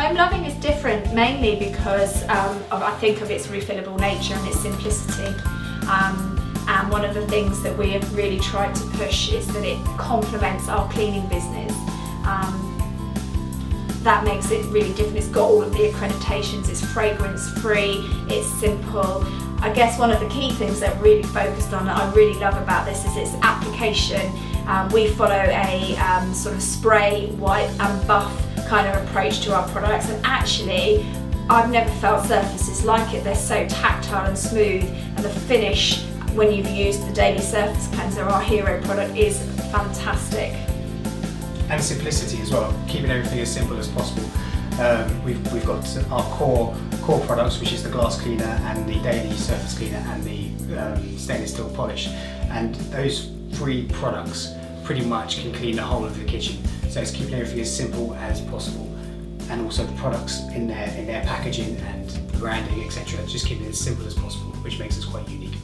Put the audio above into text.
Home Loving is different mainly because I think of its refillable nature and its simplicity. And one of the things that we have really tried to push is that it complements our cleaning business. That makes it really different. It's got all of the accreditations, it's fragrance free, it's simple. I guess one of the key things that we're really focused on that I really love about this is its application. We follow a sort of spray, wipe and buff kind of approach to our products, and actually I've never felt surfaces like it. They're so tactile and smooth, and the finish when you've used the Daily Surface Cleanser, our hero product, is fantastic. And simplicity as well, keeping everything as simple as possible. We've got our core products, which is the glass cleaner and the daily surface cleaner and the stainless steel polish, and those 3 products pretty much can clean the whole of the kitchen. So it's keeping everything as simple as possible, and also the products in their packaging and branding, etc. Just keeping it as simple as possible, which makes us quite unique.